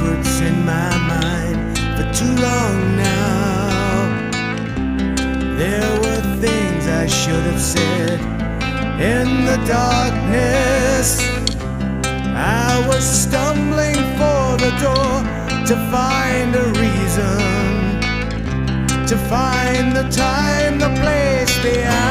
backwards in my mind for too long now. There were things I should have said in the darkness. I was stumbling for the door to find a reason, to find the time, the place, the hour.